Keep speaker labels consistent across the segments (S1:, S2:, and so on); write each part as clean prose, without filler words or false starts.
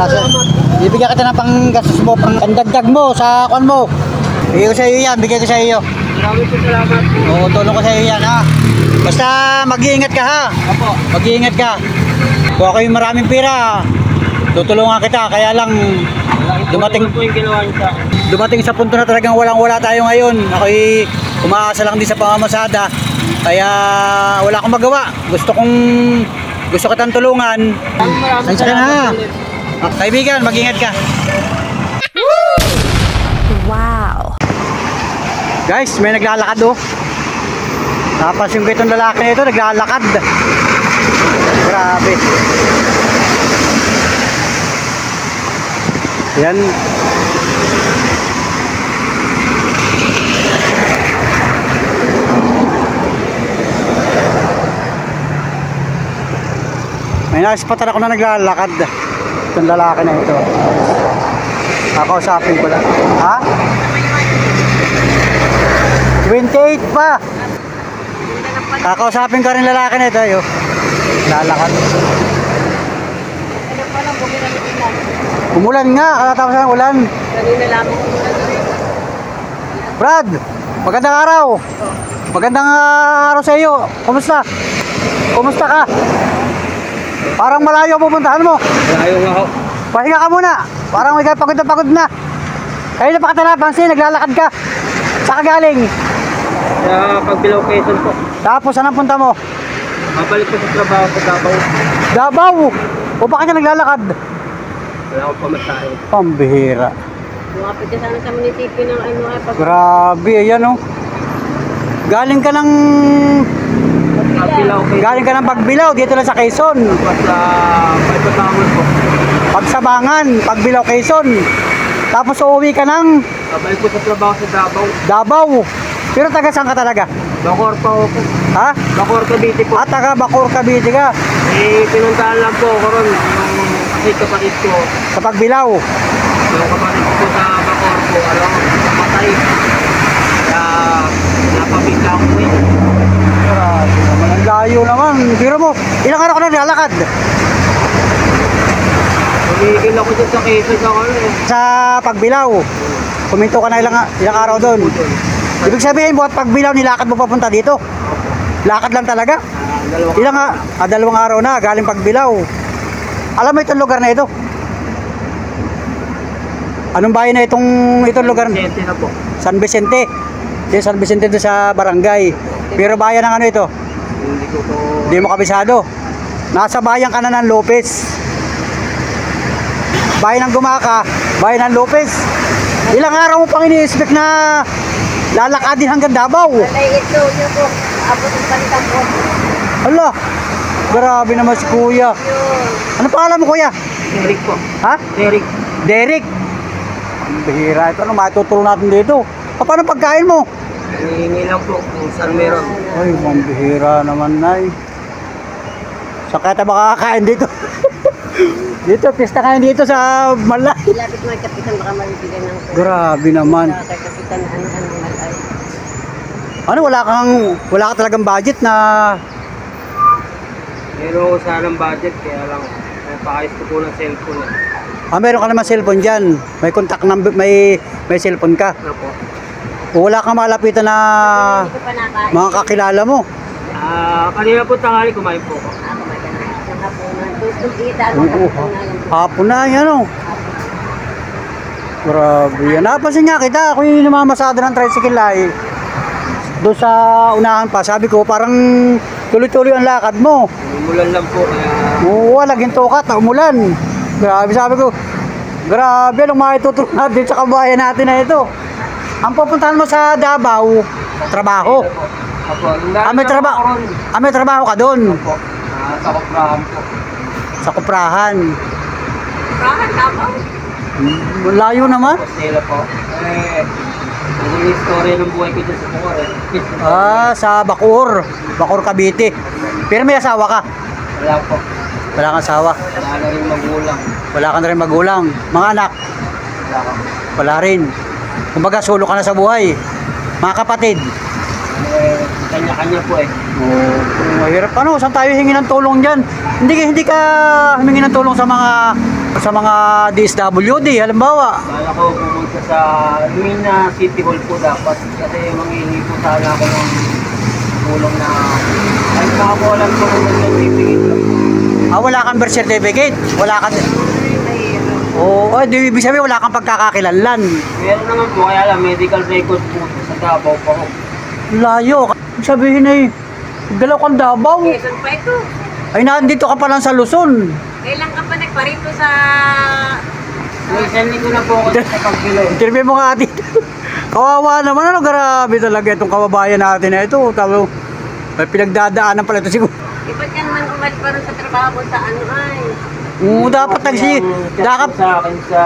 S1: panggastos. Bibigyan kita ng panggastos mo, pandagdag mo sa kuan mo. Bigay ko sa iyo yan, bigay ko sa iyo.
S2: Maraming po salamat.
S1: Oo, tulong ko sa iyo yan ha. Basta mag-iingat ka ha.
S2: Opo.
S1: Mag-iingat ka. Kung ako yung maraming pera, tutulungan kita. Kaya lang dumating
S2: po yung ginawa niyo sa akin.
S1: dumating sa punto na talagang walang-wala tayo ngayon. Ako'y umaasa lang din sa pamamasada. Kaya wala akong magawa. Gusto kitang tulungan.
S2: Maraming
S1: Saan ka na?
S2: salamat.
S1: Kaibigan, mag-ingat ka.
S3: Wow.
S1: Guys, may naglalakad oh. Tapos yung itong lalaki nito naglalakad. Grabe. Yan. May nasispatan ako na naglalakad. Itong lalaki na ito. Kakausapin ko lang. Ha? 28 pa. Kakausapin ka rin lalaki na ito. Lalakad. Umulan nga. Kakatapos ng ulan.
S2: Kanina lamang umulan.
S1: Brad, magandang araw. Magandang araw sa iyo. Kumusta? Kumusta ka? Parang malayo ang pupuntahan mo.
S2: Ayaw nga ho.
S1: Pahinga ka muna. Parang may pagod na pagod na. Kaya na pa kita napansin, naglalakad ka. Saan ka galing?
S2: Sa Pagbilaw Quezon po.
S1: Tapos saan ang punta mo?
S2: Mabalik po sa trabaho ko Davao.
S1: Davao. O bakit ka naglalakad?
S2: Wala akong pamasahe.
S1: Pambihira.
S2: Lumapit ka sana sa munisipyo ng ano ay
S1: Grabe, ayan oh. Galing ka ng
S2: Pagbilaw Quezon.
S1: Galing ka ng Pagbilaw dito lang sa Quezon.
S2: Tapos sa Pagbabangon po.
S1: Pagsabangan, Pagbilaw, Quezon. Tapos uuwi ka ng
S2: Mabalik po sa trabaho sa Davao.
S1: Davao. Pero taga saan ka talaga?
S2: Bacor pa ako po.
S1: Ha?
S2: Bacor Cavite po.
S1: At taga Bacoor, Cavite ka.
S2: Eh, pinuntahan lang po ako ron. Yung kasi kapatid ko.
S1: Sa Pagbilaw.
S2: Yung kapatid ko sa Bacor po. Alam mo, namatay. Kaya napabigla ako po eh.
S1: Grabe naman, ang layo naman. Biro mo, ilang araw ka na nilalakad?
S2: Tumigil ako dun sa Quezon sa ano eh.
S1: Sa Pagbilaw. Kuminto ka na ilang araw doon. Ibig sabihin, buhat Pagbilaw, nilakad mo papunta dito? Lakad lang talaga? Dalawang araw na, galing Pagbilaw. Alam mo itong lugar na ito? Anong bayan na itong lugar?
S2: Vicente na po.
S1: San Vicente. Yung San Vicente doon sa barangay. Pero bayan ng ano ito?
S2: Hindi ko po.
S1: Hindi mo kabisado. Nasa bayan ka na ng Lopez. Bayan ng Gumaka, bayan ng Lopez. Ilang araw mo pang ini-expect na lalakadin hanggang Davao?
S2: Ay, ito yun po. Abot ang palitan po.
S1: Hala, grabe naman si Kuya. Ano pangalan mo, Kuya?
S2: Derek po.
S1: Ha?
S2: Derek.
S1: Derek. Ang bihira ito. Ano matutulong natin dito? Paano pagkain mo?
S2: Hinihingi lang po kung saan meron.
S1: Ay, ang bihira naman, Nay. Saan kaya tayo makakakain dito? Dito, pista kayo dito sa Malay.
S2: Ilapit mo ay kapitan baka malibigyan ng
S1: Grabe naman.
S2: sa kapitan ano malay.
S1: Ano, wala ka talagang budget na...
S2: Pero sanang budget kaya lang paayos ko po ng cellphone eh.
S1: Meron ka naman cellphone dyan. May contact number, may cellphone ka.
S2: Ano po?
S1: O wala kang malapitan na
S2: Hindi ko pa nakain.
S1: mga kakilala mo.
S2: Kanina po tanghali kumain po ako.
S3: Ako maganda. Yung hapunan. Gusto kita.
S1: Oo, hapon na yan o. Grabe yan. Napansin nga kita, ako yung namamasada ng tricycle ay. Doon sa unahan pa, sabi ko parang tuloy-tuloy ang lakad mo.
S2: Umulan lang po kaya
S1: Oo, laging tukat, umulan. Grabe, sabi ko, grabe, anong maitutulong natin sa kabayan natin na ito. Ang pupuntahan mo sa Davao, trabaho.
S2: Apo,
S1: May trabaho ka doon.
S2: po. Sa Kuprahan po.
S1: Sa Kuprahan.
S2: Kuprahan Davao?
S1: Layo naman.
S2: Postela po. Yung istorya ng buhay ko dyan sa Bacor eh.
S1: Sa Bacoor. Bacoor, Cavite. Pero may asawa ka?
S2: Wala po.
S1: Wala kang asawa?
S2: Wala na rin magulang.
S1: Wala ka na rin magulang? Mga anak?
S2: Wala ka.
S1: Wala rin. Kumbaga, solo ka na sa buhay. Mga kapatid?
S2: kanya-kanya po eh.
S1: Oh, mahirap ano, saan tayo hingi ng tulong diyan? Hindi ka humingi ng tulong sa mga DSWD halimbawa.
S2: Kala ko pumunta sa Luina City Hall po dapat kasi manghihingi po sana ako ng tulong na ay makakuha ko ng certificate.
S1: Wala kang birth certificate? Wala ka. Oh, di ibig sabihin wala kang pagkakakilanlan.
S2: Meron naman po, kaya lang medical record po sa Davao pa ko.
S1: Layo. Ibig sabihin galaw kang Davao.
S3: Quezon pa ito.
S1: Ay, nandito ka pa lang sa Luzon.
S3: Kailan ka pa nagparito sa...
S2: Recently ko na po ako sa pagbilay.
S1: Interview mo nga dito. Kawawa naman, ano, grabe talaga itong kababayan natin na ito. Talo, may pinagdadaanan pala ito siguro.
S3: Iba't ka naman umalis pa rin sa trabaho sa ano ay.
S1: Oo, dapat
S2: Dapat sa akin sa...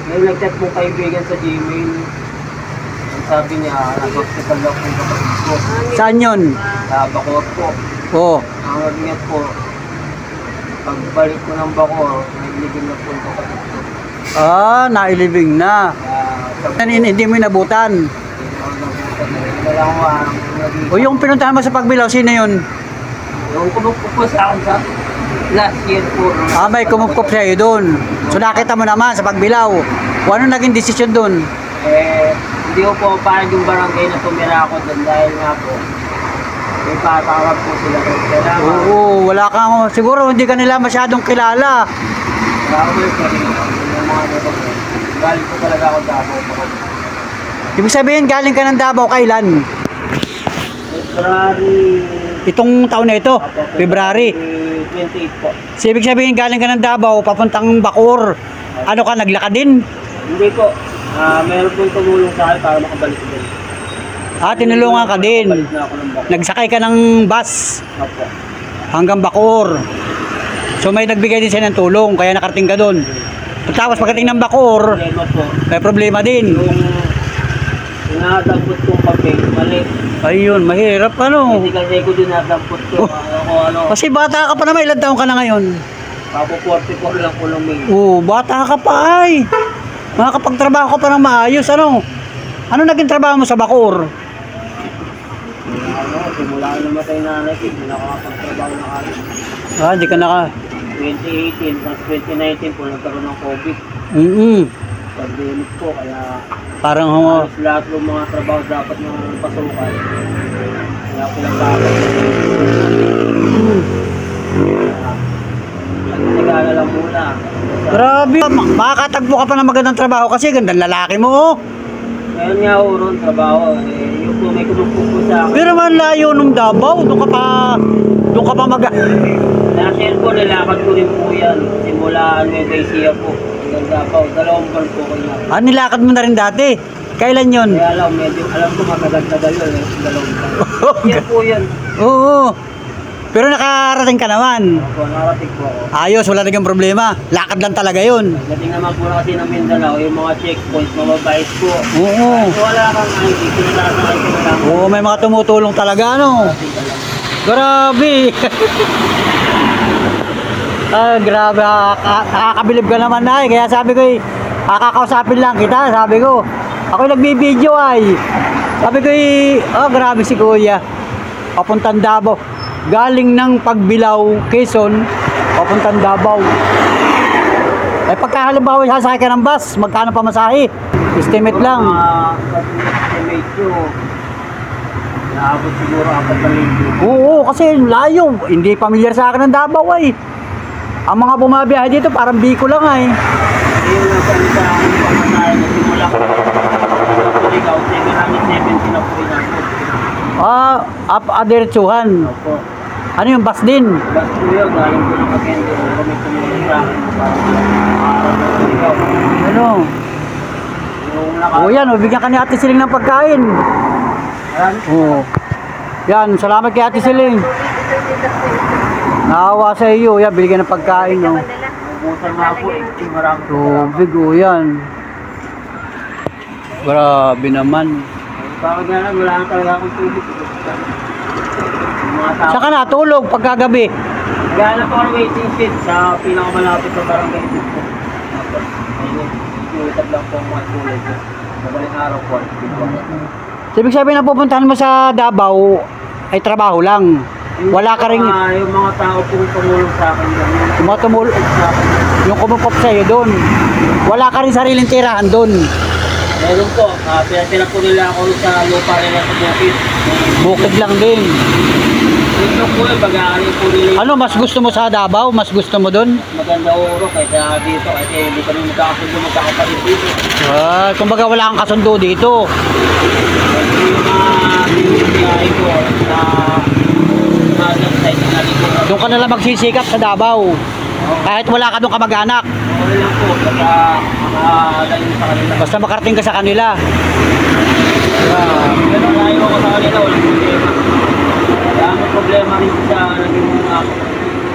S2: May nag-chat pong kaibigan sa Gmail. Ang sabi niya, nag-hospital lang po kapatid ko.
S1: Saan yun?
S2: Sa Bacoor po.
S1: Oo.
S2: Ang nagingat po, pagbalik ko ng Bacoor, naglibing na po yung kapatid ko.
S1: Nailibing na. Hindi mo inabutan.
S2: Wala ko ang naging...
S1: O yung pinuntahan mo sa Pagbilao, sino yun?
S2: Yung kumupok po sa akin sa last year po.
S1: May kumupkop sa'yo doon. So nakita mo naman sa Pagbilao. O ano naging desisyon doon?
S2: Hindi ko po parang yung barangay na tumira ako doon dahil nga po may patawag po sila doon. Kailangan
S1: Oo, wala kang, siguro hindi ka nila masyadong kilala.
S2: wala ko yung sarili ko. Yung mga nito po. Galing po talaga ako Davao po.
S1: Ibig sabihin, galing ka ng Davao kailan?
S2: February
S1: Itong taon na ito, February.
S2: 28 po.
S1: So, ibig sabihin, galing ka ng Davao, papuntang Bacoor. Ano ka, naglakad din?
S2: Hindi po. Meron pong tumulong sa akin para makabalik din.
S1: Tinulungan ka din.
S2: Balik na ako ng Bacoor.
S1: Nagsakay ka ng bus
S2: Opo.
S1: hanggang Bacoor. So, may nagbigay din sa'yo ng tulong, kaya nakarating ka doon. Tapos pagdating ng Bacoor,
S2: Problema po.
S1: may problema din.
S2: Yung nakadampot kong papel, mali.
S1: Ayun, mahirap ano.
S2: Hindi kasi ko din nadampot ko. Ano.
S1: Kasi bata ka pa naman, ilang taon ka na ngayon?
S2: Papo 44 lang po ng May.
S1: Bata ka pa ay. Makakapagtrabaho ka pa ng maayos, ano? Ano naging trabaho mo sa Bacoor?
S2: Simula na namatay nanay ko, hindi na ako nakapagtrabaho ng alis.
S1: Hindi ka naka...
S2: 2018, tapos 2019 po nagkaroon ng COVID. Pandemic po, kaya
S1: Parang
S2: halos lahat ng mga trabaho dapat na pasukan. Kaya pinagkakot. Nag-aaral lang muna.
S1: Grabe, makakatagpo ka pa ng magandang trabaho kasi gandang lalaki mo, oh.
S2: Ngayon nga ho ron, trabaho. Yung po may kumupok po sa akin.
S1: Pero man layo nung Davao, doon ka pa
S2: Nasa po, nilakad ko rin po yan. Simula Nueva Ecija po. Hanggang Davao. 2 buwan po ko na.
S1: nilakad mo na rin dati. Kailan yun?
S2: Kaya alam, medyo alam ko matagal-tagal yun. 2 buwan. Yan po yun.
S1: Oo. Pero nakarating ka naman.
S2: Ako, narating po ako.
S1: Ayos, wala naging problema. Lakad lang talaga yun.
S2: Dating naman po na kasi ng Mindanao, yung mga checkpoints, mababait po.
S1: Oo.
S2: So wala kang ID, pinasasakay ko na lang.
S1: Oo, may mga tumutulong talaga, ano?
S2: Narating ka lang.
S1: Grabe. Grabe. Nakakabilib ka naman na, kaya sabi ko, kakausapin lang kita, sabi ko. Ako nagbibideo ay. Sabi ko, grabe si Kuya. Papuntang Davao. Galing ng Pagbilao, Quezon, papuntang Davao. Pagka halimbawa sasakay ka ng bus, magkano pamasahe? Estimate lang.
S2: Estimate ko, naabot siguro 4,000.
S1: Oo, kasi layo. Hindi familiar sa akin ng Davao ay. Ang mga bumabiyahe dito parang Bicol lang ay.
S2: Ayun lang sa isa ang pamasahe na simula ko. Ikaw, 770 na po rin ako.
S1: Diretsuhan.
S2: Opo.
S1: Ano yung bus din?
S2: Basta po yun, galing ko ng Cavite, kami tumulong sa akin para makakaroon ng ikaw.
S1: Ano?
S2: Yung
S1: Yan, bigyan ka ni Ate Siling ng pagkain. Oo. Yan, salamat kay Ate Siling. Naawa sa iyo, yan, bigyan ng pagkain. No?
S2: Nabusan nga po eh, maraming
S1: Tubig, yan. Grabe naman.
S2: Bakit nga lang, wala nang talaga akong tubig. Yung mga tao.
S1: Saan ka natulog pagkagabi?
S2: Gala po ang waiting shed sa pinakamalapit sa barangay dito. Tapos, ayun, iutab lang po ang mga tulad ko. Madaling araw po, dito.
S1: So, ibig sabihin na pupuntahan mo sa Davao, ay trabaho lang. Wala ka rin,
S2: Yung mga tao pong tumulong sa akin ganyan.
S1: yung mga
S2: Sa akin.
S1: yung kumupop sa'yo doon. Wala ka rin sariling tirahan doon.
S2: Meron po, pinapinapo nila ako sa lupa nila sa bukid.
S1: Bukid lang din.
S2: Ito po yung pag-aari po nila.
S1: Ano, mas gusto mo sa Davao? Mas gusto mo doon?
S2: Maganda uro kaysa dito kasi hindi kami magkakasundo magkakapalit dito.
S1: Kumbaga wala kang kasundo dito.
S2: Kasi yung mga binibiyahe ko sa site na dito.
S1: Doon ka nalang magsisikap sa Davao. Kahit wala ka doon kamag-anak.
S2: Okay lang po, basta makalayo sa kanila.
S1: Basta makarating ka sa kanila.
S2: Pero layo ako sa kanila, walang problema. Walang problema rin sa naging ako.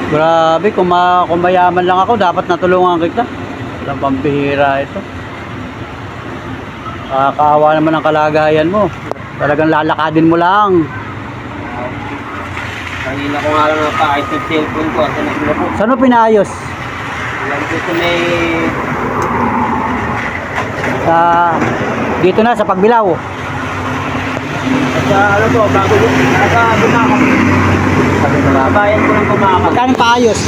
S1: Grabe, kung mayaman lang ako, dapat natulungan kita. Walang pambihira ito. Kakaawa naman ang kalagayan mo. Talagang lalakadin mo lang.
S2: Kanina ko nga lang napakait yung cellphone ko kasi nagula po.
S1: Saan mo pinayos?
S2: Lagi ko may
S1: Sa, dito na, sa Pagbilao.
S2: sa ano po, bago yun, nasa bumakap. Bayan ko ng bumakap.
S1: Magkano paayos?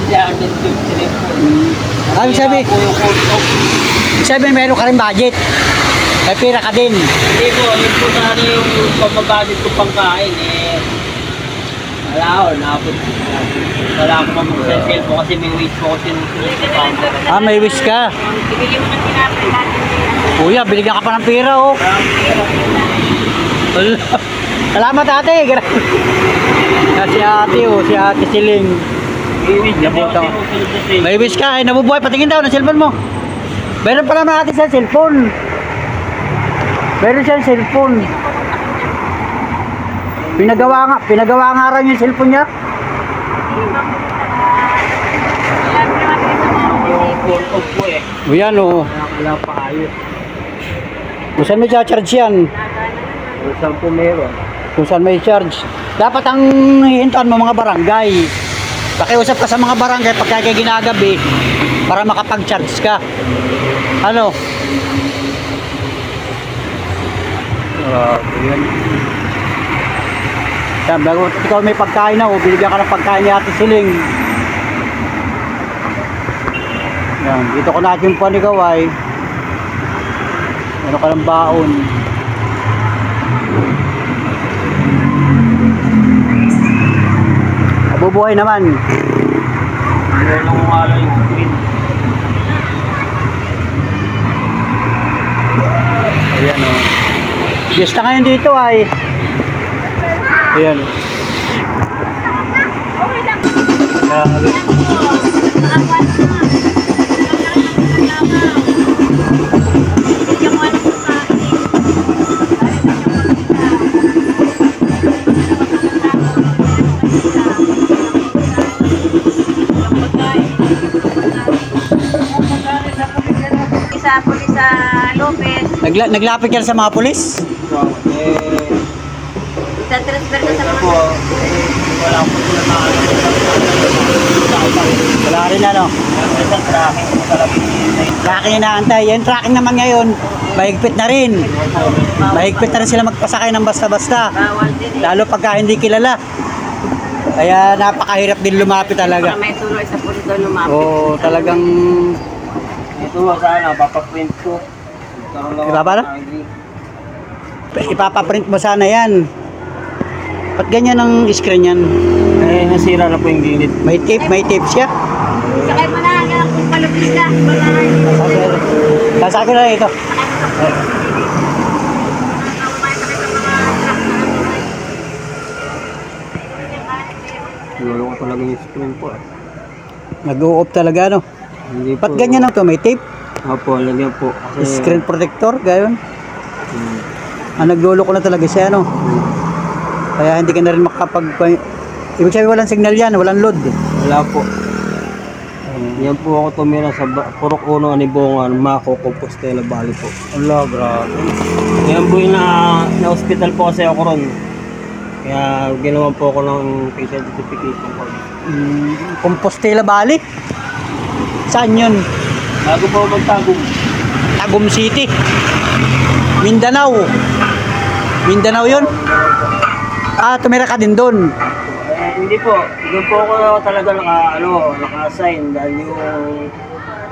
S2: Yeah, just yung cellphone.
S1: Ibig sabihin,
S2: Po yung code ko.
S1: meron ka rin budget. May pira ka din.
S2: Hindi po, yun po sana yung pambabudget ko pangkain eh. Wala ko, naabot. Wala ko mamang sa cellphone kasi may wait po kasi
S1: Ah, may wish ka.
S3: Bibili mo ng tinapay dati.
S1: Kuya, binigyan ka pa ng pira, oh. Salamat ate. Si ate, oh. Si ate Siling. May wish ka. Ay, nabubuhay. Patingin daw ng cellphone mo. Meron pa naman ate sa cellphone. Meron siyang cellphone. Pinagawa nga raw yung cellphone niya.
S2: Yung phone ko po eh.
S1: O yan, oh.
S2: Wala pa ayos.
S1: Kung saan may charge yan?
S2: Kung saan po meron.
S1: Kung saan may charge. Dapat ang hihintuan mo mga barangay. Pakiusap ka sa mga barangay pagka kayo ginagabi para makapag-charge ka. Ano? Yan. Yan, bago ikaw may pagkain na, o binigyan ka ng pagkain ni Ate Siling. Yan, dito ko natin po ni Kaway. Ano ka ng baon? Mabubuhay naman.
S2: Meron ko nga lang yung screen.
S1: Ayan, o. Fiesta ngayon dito ay. Ayan. Grabe.
S3: Isa po sa Lopez.
S1: Naglapit ka na sa mga pulis?
S3: Sa transfer na sa
S2: Po,
S3: mga.
S2: wala po sila na
S1: Wala rin ano.
S2: isang tracking po talaga
S1: Tracking na naantay. Yung tracking naman ngayon, mahigpit na rin. Mahigpit na rin sila magpasakay ng basta-basta.
S3: Bawal din eh.
S1: Lalo pagka hindi kilala. Kaya napakahirap din lumapit
S3: Para
S1: talaga.
S3: may tuloy sa pundo lumapit.
S1: Oo, talagang
S2: ito sana, papaprint ko. Karoon lang
S1: Ipapala?
S2: ako ng ID.
S1: ipapaprint mo sana yan. Ba't ganyan ang screen yan?
S2: Eh, nasira na po yung gilid.
S1: May tape siya.
S3: Sakay mo na, kung palupis ka. Wala.
S1: Sasakay na ito.
S2: Siguro ko talaga yung screen po.
S1: Nag-o-off talaga, no?
S2: Hindi po.
S1: Ba't ganyan ang to? May tape?
S2: Opo, lagyan po. Kasi,
S1: Screen protector, gayon. Nagluloko na talaga siya, no? Kaya hindi ka na rin makapag... Ibig sabihin walang signal yan, walang load.
S2: wala po. Yan po ako tumira sa Purok Uno, Anibongan, Mako, Compostela, Bali po.
S1: Allah, grabe.
S2: Yan po yung na-hospital po kasi ako ron. Kaya ginawa po ako ng patient certification po.
S1: Compostela Valley? Saan yun?
S2: Bago po magtagong.
S1: Tagum City. Mindanao. Mindanao yun? Tumira ka din doon.
S2: Hindi po. Doon po ako talaga naka-assign dahil yung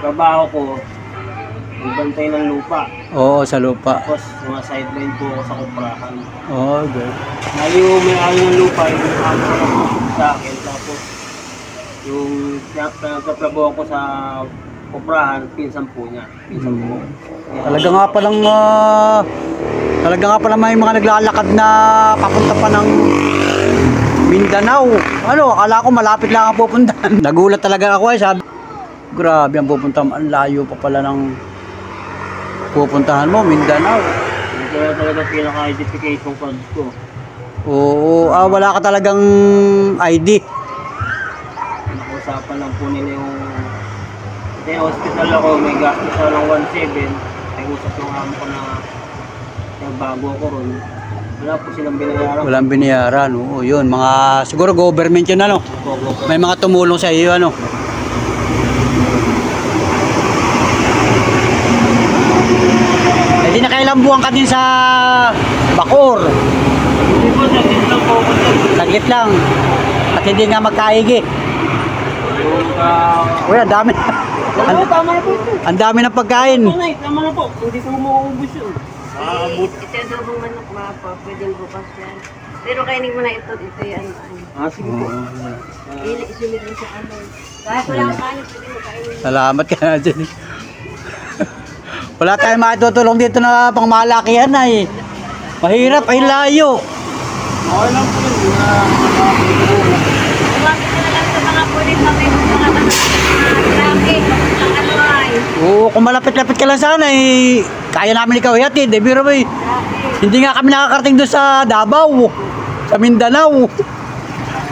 S2: trabaho ko, nagbantay ng lupa.
S1: Oo, sa lupa.
S2: Tapos mga sideline po ako sa kuprahan.
S1: Oo, good.
S2: Lalo yung may-ari ng lupa, yung ano sa akin. Tapos yung nagtatrabaho ko sa kuprahan, pinsan po niya. Pinsan po.
S1: Talaga nga pala may mga naglalakad na papunta pa ng Mindanao. Akala ko malapit lang ang pupuntahan. Nagulat talaga ako sabi, grabe ang pupuntahan. Ang layo pa pala ng pupuntahan mo, Mindanao.
S2: Kaya talaga pinaka-identification card ko.
S1: Oo, wala ka talagang ID.
S2: Nakusapan lang po nila yung hospital ako, may gastos ako ng 1.7. May usap yung amo ko na bago ako ron. Wala po silang binayaran.
S1: Walang binayaran. Oo, yun. Siguro government yun, May mga tumulong sa iyo, Di na kailang buwan ka din sa Bacoor.
S2: Hindi po, saglit lang po ako dyan.
S1: Saglit lang. At hindi nga magkaigi. Uy, ang dami.
S2: Tama na po ito.
S1: Ang dami ng pagkain.
S2: Tama na po. Hindi ko mauubos yun.
S3: Ito yung dobong manok, pwedeng bukas yan. Pero kainin mo na ito yan.
S2: Sige po.
S3: Isunod mo sa ano. Kahit wala kang kanin, pwede mo kainin.
S1: Salamat ka na dyan. Wala tayong makitutulong dito na pangmalakihan mahirap, ay layo.
S2: Okay lang po yun.
S3: Tumapit ka na lang sa mga pulis, mga traffic, ang ano ay.
S1: Oo, kung malapit-lapit ka lang sana kaya namin ikaw ihatid. Biro ba hindi nga kami nakakarating doon sa Davao, sa Mindanao.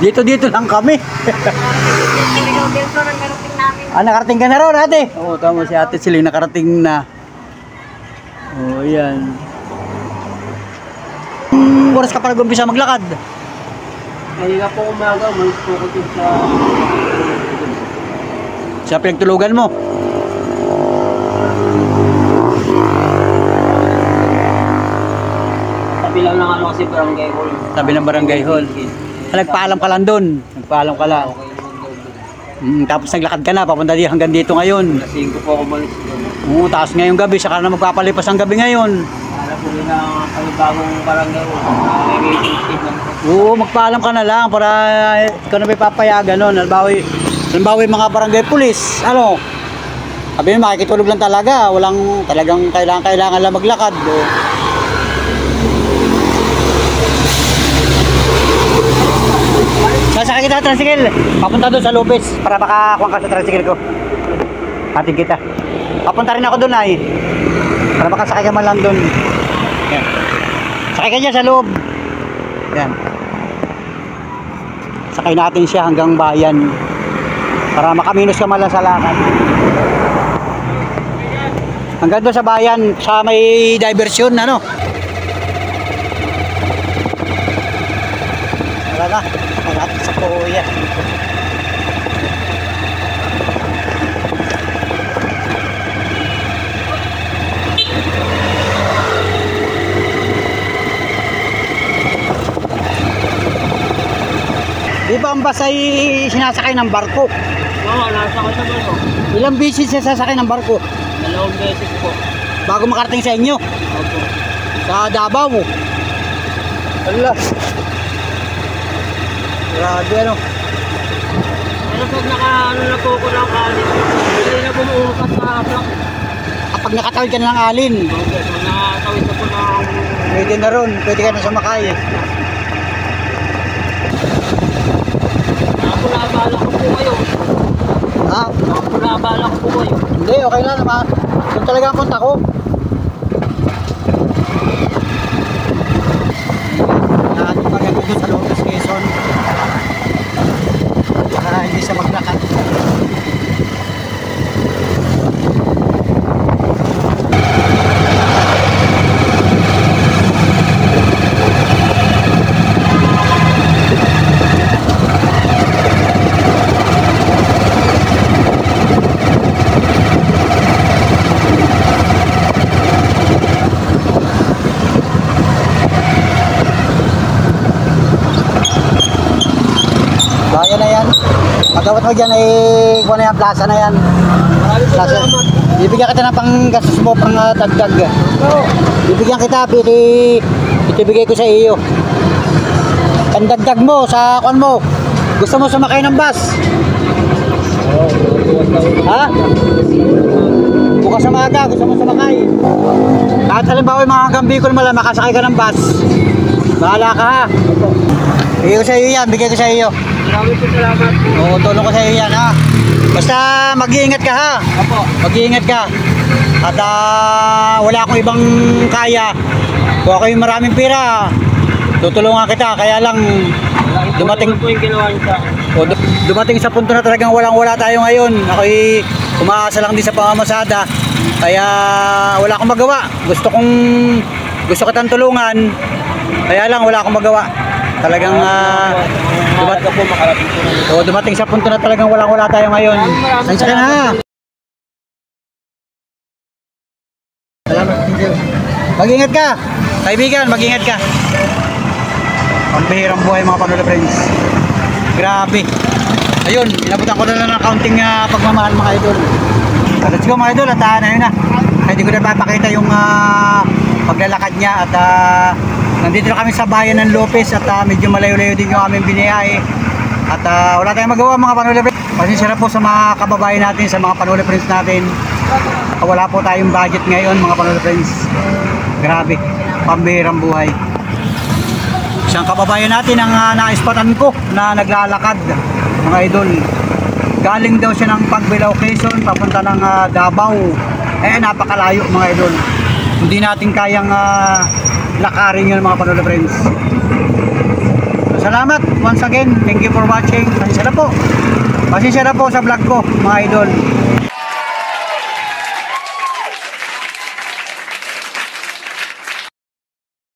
S1: Dito lang kami. Nakarating ka na ron, ate? Oo, tama si ate Siling nakarating na. Oo, yan. Oras ka pa nag-umpisa maglakad?
S2: Kaya po umaga, umalis po ko dun
S1: Sa pinagtulugan mo?
S2: tabi lang ng kasi barangay hall.
S1: Sabi ng barangay hall. Nagpaalam ka lang doon. Nagpaalam ka lang. Tapos naglakad ka na, papunta di hanggang dito ngayon.
S2: Kasi ko po ako umalis doon.
S1: Oo, taas ngayong gabi, saka na magpapalipas ang gabi ngayon.
S2: Alam po nila kami bagong barangay hall. May meeting lang po.
S1: Oo, magpaalam ka na lang para ikaw na may papayagan nun. Halimbawa yung mga barangay pulis, sabi mo, makikitulog lang talaga. Walang talagang kailangan lang maglakad. Sasakay kita sa tricycle. Papunta doon sa Lopez para makakuha ka sa tricycle ko. Hatid kita. Papunta rin ako doon para makasakay ka man lang doon. Yan. Sakay ka dyan sa loob. Yan. Sakay natin siya hanggang bayan para makaminos ka man lang sa lakad. Hanggang doon sa bayan, sa may diversion, Wala na. Malapit sa Kuya. Di ba ang bus ay sinasakay ng barko?
S2: Oo, nasa ko sa barko.
S1: Ilang beses siya sasakay ng barko?
S2: 2 beses po.
S1: Bago makarating sa inyo?
S2: Opo.
S1: Sa Davao? Allah. Grabe
S2: Pero pag na po ko ng kanin, hindi na bumuukas sa plak.
S1: Kapag nakatawid ka na ng alin,
S2: Opo, pag nakatawid na po ng...
S1: pwede na ron, pwede ka na sumakay.
S2: Naabala ko po kayo. Naabala ko po kayo.
S1: Hindi, okay lang naman. Doon talaga ang punta ko. Natin maganda doon sa Lopez, Quezon. Para hindi siya maglakad. Pagkawat mo dyan ay kung ano yan, plaza na yan.
S2: Maraming
S1: Plaza.
S2: salamat.
S1: Bibigyan kita ng panggastos mo, pang dagdag. Bibigyan kita, itibigay ko sa iyo. Pandagdag mo sa kwan mo. Gusto mo sumakay ng bus? Ha? Bukas sa maga, gusto mo sumakay. Kahit halimbawa yung mga hanggang Bicol mala, makasakay ka ng bus. Bahala ka ha. Bigay ko sa iyo yan, bigay ko sa iyo.
S2: Maraming po salamat.
S1: Oo, tulong ko sa iyo yan ha. Basta mag-iingat ka ha.
S2: Opo.
S1: Mag-iingat ka. At wala akong ibang kaya. Kung ako yung maraming pera, tutulungan kita. Kaya lang, dumating
S2: po yung ginawa niyo sa akin.
S1: dumating sa punto na talagang walang-wala tayo ngayon. Ako'y umaasa lang din sa pamamasada. Kaya wala akong magawa. Gusto kitang tulungan. Kaya lang wala akong magawa. Talagang
S2: Dumating po makarating po na.
S1: dumating sa punto na talagang walang-wala tayo ngayon. Sansya ka na ha. Salamat, mag-ingat ka. Kaibigan, mag-ingat ka. Pambihirang buhay mga Panola friends. Grabe. Ayun, inabutan ko na lang ng counting pagmamahal mga idol. Let's go mga idol at ayun na. Hindi ko na papakita yung paglalakad niya at nandito na kami sa bayan ng Lopez at medyo malayo-layo din yung aming biniyahe. At wala tayong magawa mga Panola friends. Pasensya na po sa mga kababayan natin, sa mga Panola friends natin. Wala po tayong budget ngayon mga Panola friends. Grabe, pambihirang buhay. Isang kababayan natin ang naispatan ko na naglalakad mga idol. Galing daw siya ng Pagbilao, Quezon papunta ng Davao. Napakalayo mga idol. Hindi natin kayang lakarin yun mga Panola friends. So, salamat once again. Thank you for watching. Pasensya na po sa vlog ko mga idol.